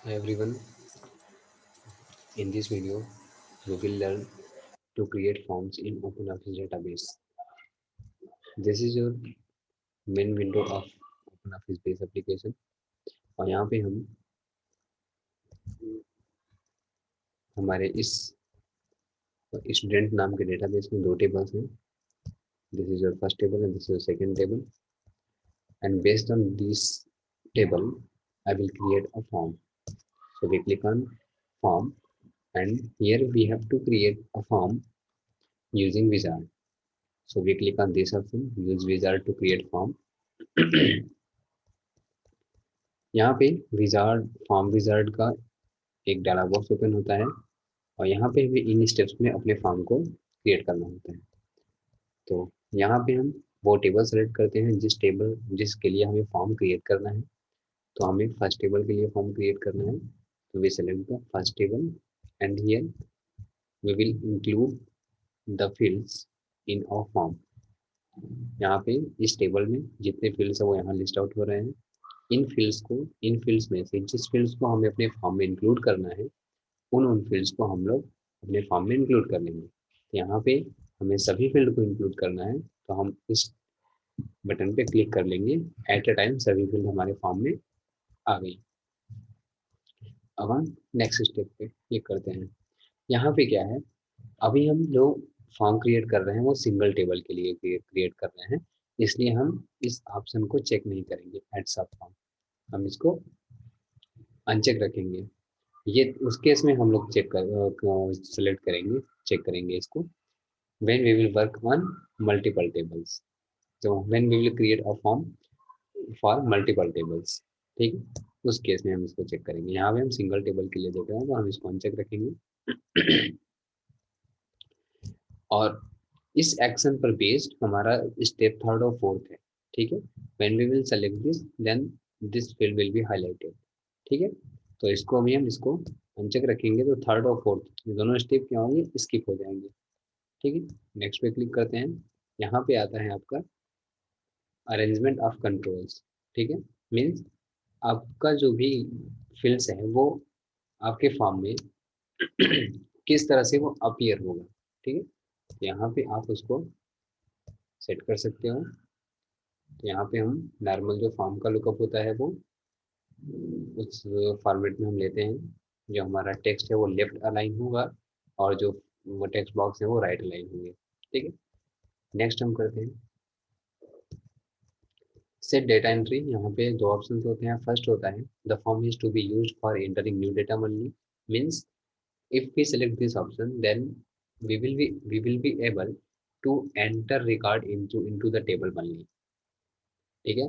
Hi everyone, in this video we will learn to create forms in OpenOffice database. This is your main window of OpenOffice base application और यहाँ पे हम हमारे इस student नाम के डेटाबेस में दो टेबल्स हैं. This is your first table and this is your second table and based on this table I will create a form. So we click on form and here we have to create a form using wizard. So we click on this option, use wizard to create form. यहाँ पे wizard form wizard का एक dialogue box open होता है और यहाँ पे हमें इन स्टेप्स में अपने फॉर्म को क्रिएट करना होता है. तो यहाँ पे हम वो टेबल सेलेक्ट करते हैं जिसके लिए हमें फॉर्म क्रिएट करना है. तो हमें फर्स्ट टेबल के लिए फॉर्म क्रिएट करना है. तो we select the first table and here we will include the fields in our form. यहाँ पे इस टेबल में जितने फील्ड्स है वो यहाँ लिस्ट आउट हो रहे हैं. इन फील्ड्स में से जिस फील्ड्स को हमें अपने फॉर्म में इंक्लूड करना है उन फील्ड्स को हम लोग अपने फॉर्म में इंक्लूड कर लेंगे. तो यहाँ पे हमें सभी फील्ड को इंक्लूड करना है तो हम इस बटन पे क्लिक कर लेंगे. एट अ टाइम सभी फील्ड हमारे फॉर्म में आ गई. अब हम नेक्स्ट स्टेप पे क्लिक करते हैं. यहाँ पे क्या है, अभी हम जो फॉर्म क्रिएट कर रहे हैं वो सिंगल टेबल के लिए क्रिएट कर रहे हैं, इसलिए हम इस ऑप्शन को चेक नहीं करेंगे. एड सब फॉर्म हम इसको अनचेक रखेंगे. ये उस केस में हम लोग सेलेक्ट करेंगे, चेक करेंगे इसको when we will work on multiple tables. So when we will create a form for multiple tables, ठीक है, उस केस में हम इसको चेक करेंगे. यहाँ पे हम सिंगल टेबल के लिए देख रहे हैं तो हम इसको अनचेक रखेंगे. और इस एक्शन पर बेस्ड हमारा स्टेप थर्ड और फोर्थ है. ठीक है, when we will select this then this field will be highlighted. ठीक है, तो इसको अभी हम इसको अनचेक रखेंगे तो थर्ड और फोर्थ दोनों स्टेप क्या होंगे, स्किप हो जाएंगे. ठीक है, नेक्स्ट पे क्लिक करते हैं. यहाँ पे आता है आपका अरेंजमेंट ऑफ कंट्रोल्स. ठीक है, मीन्स आपका जो भी फील्ड्स है वो आपके फॉर्म में किस तरह से वो अपीयर होगा. ठीक है, तो यहाँ पे आप उसको सेट कर सकते हो. तो यहाँ पे हम नॉर्मल जो फॉर्म का लुकअप होता है वो उस फॉर्मेट में हम लेते हैं. जो हमारा टेक्स्ट है वो लेफ्ट अलाइन होगा और जो वो टेक्स्ट बॉक्स है वो राइट अलाइन होंगे. ठीक है, नेक्स्ट हम करते हैं सेट डेटा एंट्री. यहाँ पे दो ऑप्शन होते हैं. फर्स्ट होता है the form is to be used for entering new data only. Means if we select this option then we will be able to enter record into the table only. ठीक है,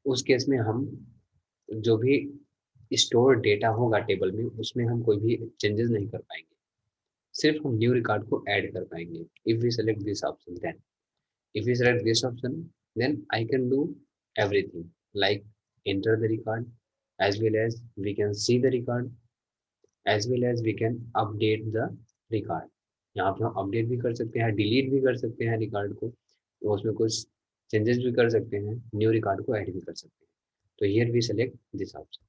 उस case में हम जो भी store data होगा table में उसमें हम कोई भी चेंजेस नहीं कर पाएंगे, सिर्फ हम न्यू रिकॉर्ड को ऐड कर पाएंगे. If we select this option then if we select this option then I can do everything like enter the record as well as we can see the record as well as we can update the record. यहाँ पे हम update भी कर सकते हैं, delete भी कर सकते हैं रिकॉर्ड को, तो उसमें कुछ चेंजेस भी कर सकते हैं, न्यू रिकॉर्ड को ऐड भी कर सकते हैं. तो here we select this option.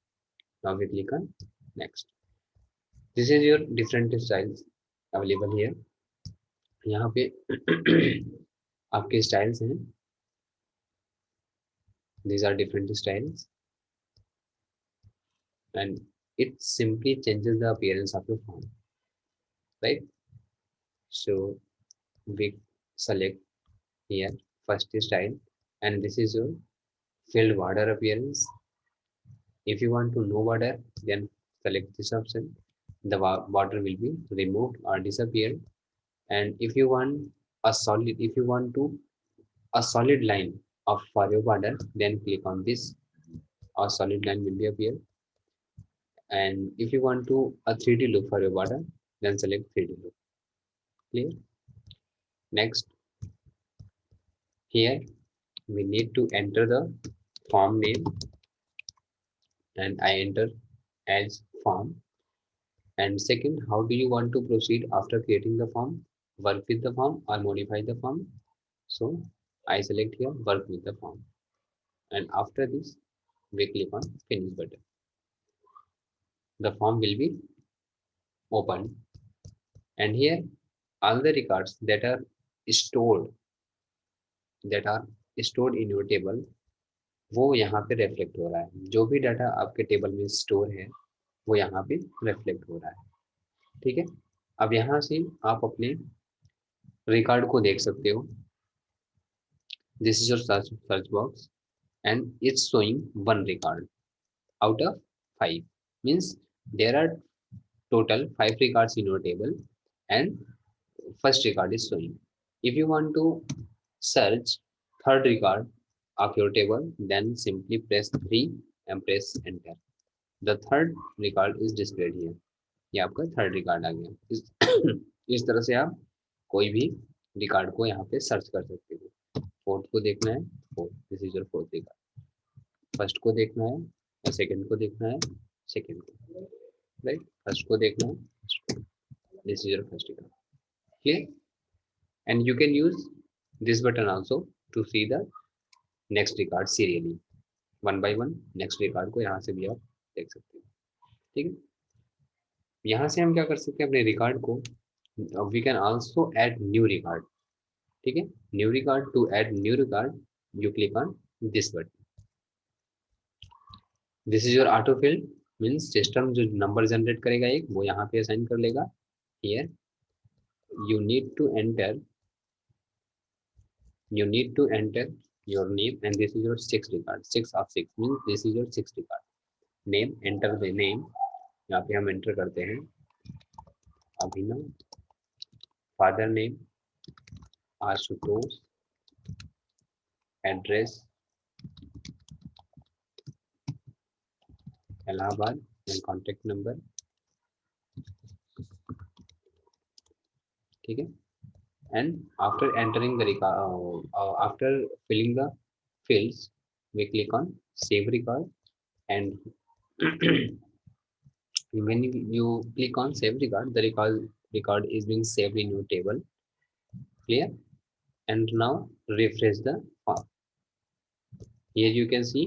Now we click on next. This is your different styles available here. यहाँ पे आपके स्टाइल्स हैं. these are different styles and it simply changes the appearance of your form, right? So we select here first style and this is your field border appearance. If you want to know border then select this option. The border will be removed or disappeared. And if you want to a solid line of for your border then click on this. A solid line will be appear. And if you want to a 3D look for your border then select 3D look. Clear? Next, here we need to enter the form name and I enter as form. And second, how do you want to proceed after creating the form? Work with the form or modify the form? So I select here work with the form and after this we click on finish button. the form will be opened, and here all the records stored that are stored in your table वो यहाँ पे reflect हो रहा है। जो भी data आपके table में स्टोर है वो यहाँ पे रिफ्लेक्ट हो रहा है। ठीक है, अब यहाँ से आप अपने रिकॉर्ड को देख सकते हो। This is your search box and it's showing one record out of 5, means there are total 5 records in your table and first record is showing. If you want to search third record of your table, then simply press 3 and press enter. The third record is displayed here. ये आपका third record आ गया। इस तरह से आप कोई भी record को यहाँ पे सर्च कर सकते हो। फोर्थ को देखना है, fourth, this is your fourth record. First को देखना है और सेकंड को देखना है, सेकंड को, राइट। फर्स्ट को देखना है, this is your first record, clear. And you can use this button also to see the next record serially, one by one next record को यहाँ से भी आप देख सकते हो। ठीक है, यहाँ से हम क्या कर सकते हैं अपने रिकॉर्ड को, we can also add new record. ठीक है, new record, to add new record you click on this button. This is your auto fill, means system जो नंबर जनरेट करेगा एक वो यहाँ पे असाइन कर लेगा। Here you need to enter your name, and this is your sixth record, 6 of 6 means this is your sixth record. Name, enter the name, यहाँ पे हम एंटर करते हैं Abhinav, father name Ashutosh, address Allahabad, and contact number. ठीक है, and after entering the record, after filling the fields, we click on save record, and when you click on save record, the record is being saved in your table, clear. And now refresh the form. Here you can see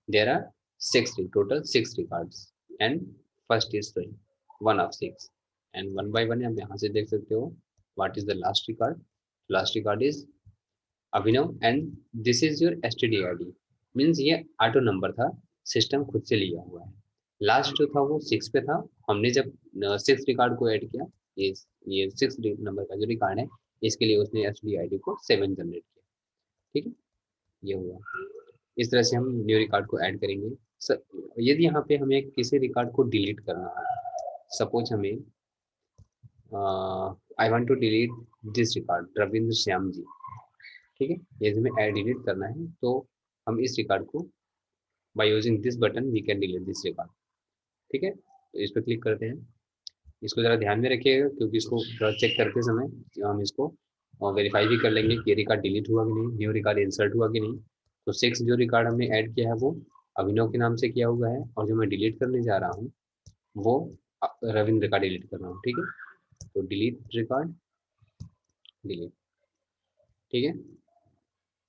there are total 6 records, and first is 1 of 6, and one by one आप यहाँ से देख सकते हो what is the last record. Last record is Abhinav, and this is your stdid, means ये auto number था, system खुद से लिया हुआ है। लास्ट जो था वो 6 पे था, हमने जब 6 रिकॉर्ड को ऐड किया, ये 6 नंबर का जो रिकॉर्ड है इसके लिए उसने stdid को 7 जनरेट किया। ठीक है, ये हुआ। इस तरह से हम न्यू रिकॉर्ड को ऐड करेंगे। यदि यहाँ पे हमें किसी रिकॉर्ड को डिलीट करना है, सपोज हमें I want to delete this record Ravindra Shyam ji. ठीक है, यदि हमें ऐड डिलीट करना है तो हम इस रिकॉर्ड को by using this button we can delete this record. ठीक है, तो इस पर क्लिक करते हैं। इसको ज़रा ध्यान में रखिएगा क्योंकि इसको चेक करते समय हम इसको वेरीफाई भी कर लेंगे कि रिकॉर्ड डिलीट हुआ कि नहीं, न्यू रिकॉर्ड इंसर्ट हुआ कि नहीं। तो 6 जो रिकॉर्ड हमने ऐड किया है वो अभिनव के नाम से किया हुआ है, और जो मैं डिलीट करने जा रहा हूँ वो रविंद्र का डिलीट कर रहा हूँ। ठीक है, तो डिलीट रिकॉर्ड, डिलीट। ठीक है,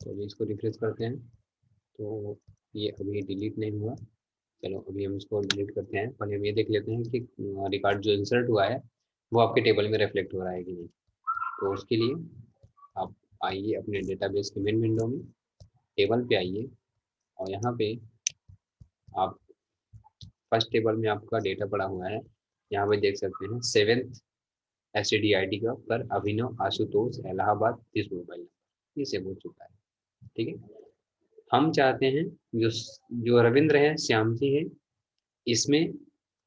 तो अभी इसको रिफ्रेश करते हैं तो ये अभी डिलीट नहीं हुआ। चलो अभी हम इसको डिलीट करते हैं, पहले हम ये देख लेते हैं कि रिकॉर्ड जो इंसर्ट हुआ है वो आपके टेबल में रिफ्लेक्ट हो रहा है कि नहीं। तो उसके लिए आप आइए अपने डेटाबेस के मेन विंडो में, टेबल पे आइए, और यहाँ पे आप फर्स्ट टेबल में आपका डेटा पड़ा हुआ है, यहाँ पे देख सकते हैं 7th stdid का पर Abhinav Ashutosh Allahabad this mobile number, ये सेव हो चुका है। ठीक है, हम चाहते हैं जो रविंद्र है, श्याम जी है, इसमें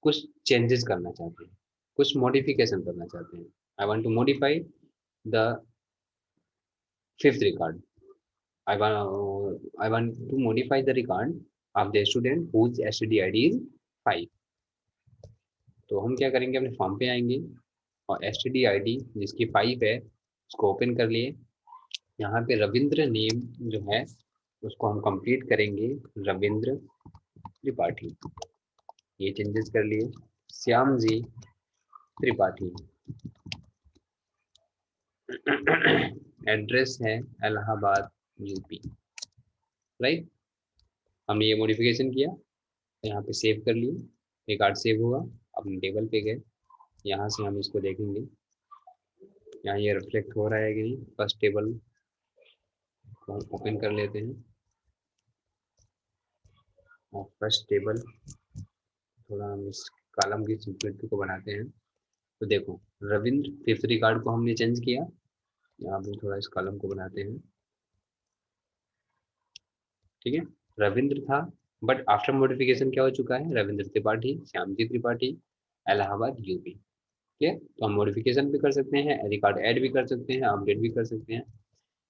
कुछ चेंजेस करना चाहते हैं, कुछ मॉडिफिकेशन करना चाहते हैं। I want to modify the 5th record. I want to modify the record of the student whose stdid is 5। तो हम क्या करेंगे, अपने फॉर्म पे आएंगे और stdid जिसकी 5 है उसको ओपन कर लिए। यहाँ पे रविंद्र नेम जो है उसको हम कंप्लीट करेंगे रविंद्र त्रिपाठी, ये चेंजेस कर लिए। श्याम जी त्रिपाठी, एड्रेस है इलाहाबाद यूपी, राइट। हमने ये मॉडिफिकेशन किया, यहाँ पे सेव कर लिए। रिकॉर्ड सेव हुआ, अपने टेबल पे गए, यहाँ से हम इसको देखेंगे, यहाँ ये रिफ्लेक्ट हो रहा है कि नहीं। फर्स्ट टेबल को हम ओपन कर लेते हैं और फर्स्ट टेबल थोड़ा हम इस कॉलम की सिक्वेंस को बनाते हैं। तो देखो, रविंद्र फिफ्थ रिकॉर्ड को हमने चेंज किया, यहाँ पे थोड़ा इस कॉलम को बनाते हैं, ठीक है। रविंद्र था, बट आफ्टर मॉडिफिकेशन क्या हो चुका है, रविंद्र त्रिपाठी, श्यामजी त्रिपाठी, इलाहाबाद यूपी। ठीक है, तो हम मॉडिफिकेशन भी कर सकते हैं, रिकॉर्ड ऐड भी कर सकते हैं, अपडेट भी कर सकते हैं।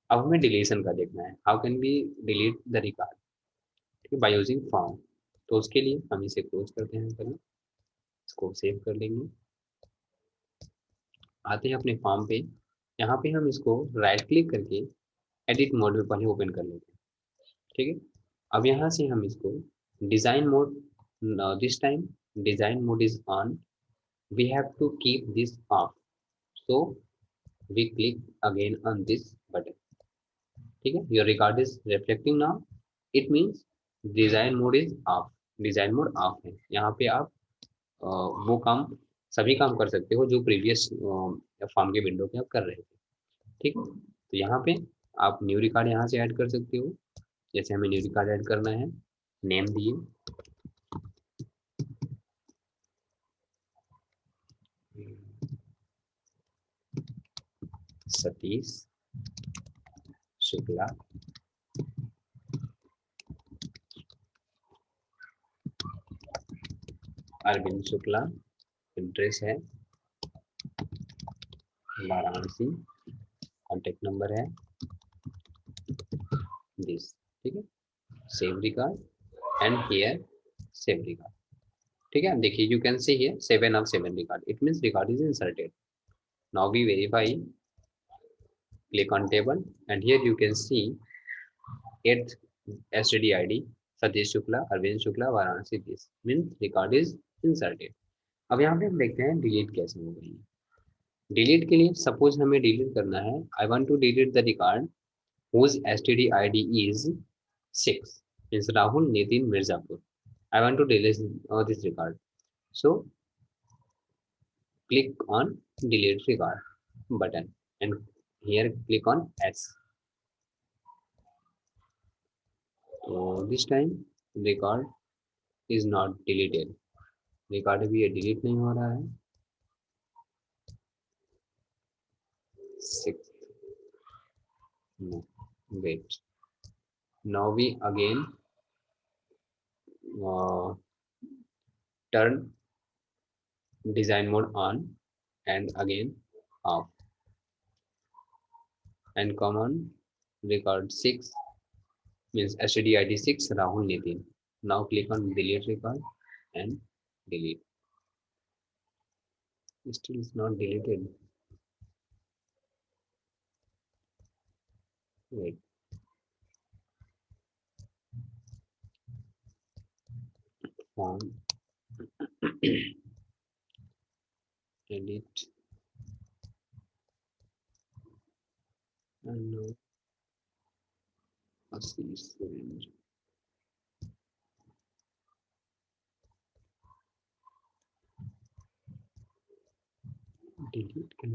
अब हमें डिलीशन का देखना है, how can be delete the record, ठीक है, बाय यूजिंग फॉर्म। तो उसके लिए हम इसे क्लोज करते हैं, पहले इसको सेव कर लेंगे, आते हैं अपने फॉर्म पे, यहाँ पे हम इसको राइट क्लिक करके एडिट मोड में पहले ओपन कर लेते हैं, ठीक है। अब यहाँ से हम इसको design mode, this time design mode is on, we have to keep this off, so we click again on this button, ठीक है। your record is reflecting now, it means design mode is off, design mode of है। यहाँ पे आप वो काम, सभी काम कर सकते हो जो प्रीवियस फॉर्म के विंडो पे आप कर रहे थे, ठीक है। तो यहाँ पे आप न्यू रिकॉर्ड यहाँ से ऐड कर सकते हो, जैसे हमें न्यू रिकॉर्ड ऐड करना है, नेम दिए, सतीश शुक्ला, अरविंद शुक्ला, एड्रेस है वाराणसी, कॉन्टेक्ट नंबर है दिस, ठीक है। Save record and here save record, ठीक है। देखिए, you can see here 7 of 7 record, it means record is inserted. Now we verify, click on table, and here you can see 8th std id Satish Shukla, Arvind Shukla, Varanasi, this means record is inserted. अब यहाँ पे हम देखते हैं delete कैसे हो गई है। डिलीट के लिए सपोज हमें डिलीट करना है, I want to delete the record whose std id is 6, means Rahul Nitin Mirzapur. I want to delete this record, so click on delete record button, and here click on S. So this time record is not deleted, record भी ये delete नहीं हो रहा है। 6th, no, wait, now we again turn design mode on and again off, and come on record 6, means std id 6 Rahul Nitin. Now click on delete record and delete. Still is not deleted. Wait. Form edit and now assist range. Delete can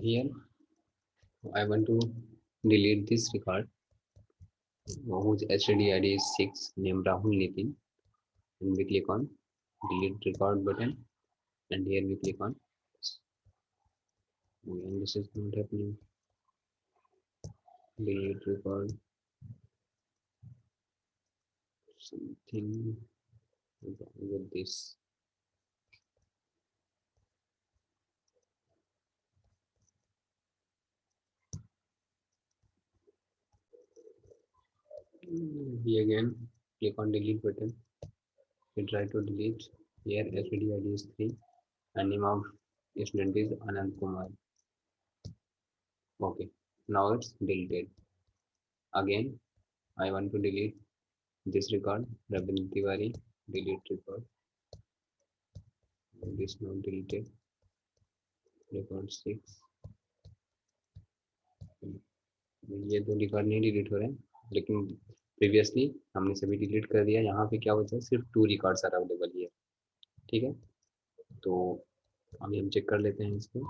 here I want to delete this record whose std id is 6, name Rahul Nitin, and we click on delete record button, and here we click on, and this is not happening, delete record something with this. We again click on delete button, we try to delete, here std id is 3 and name of student is Anand Kumar. Okay, now it's deleted. Again I want to delete this record, Rabindra Tiwari, delete record, this now deleted, record 6, ये दो record नहीं delete हो रहे हैं, लेकिन previously हमने सभी delete कर दिया, यहाँ पे क्या बचा है, सिर्फ 2 रिकॉर्ड्स आर अवेलेबल हियर। ठीक है, तो अभी हम चेक कर लेते हैं इसको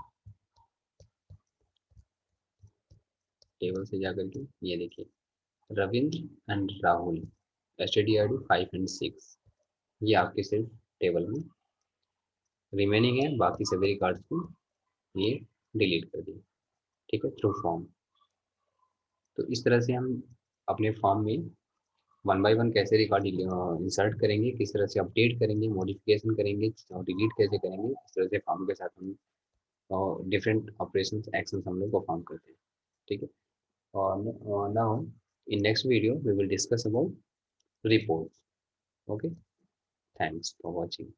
टेबल से जा करके। ये देखिए, Ravindra and Rahul, STD ID 5 and 6, ये आपके सिर्फ टेबल में रिमेनिंग है, बाकी सभी रिकॉर्ड्स को ये डिलीट कर दिए। ठीक है, थ्रू फॉर्म। तो इस तरह से हम अपने फॉर्म में वन बाय वन कैसे रिकॉर्ड इंसर्ट करेंगे, किस तरह से अपडेट करेंगे, मॉडिफिकेशन करेंगे और डिलीट कैसे करेंगे, इस तरह से फॉर्म के साथ हम डिफरेंट ऑपरेशंस एक्शंस हम लोग परफॉर्म करते हैं। ठीक है, और now in next video we will discuss about reports. Okay, thanks for watching.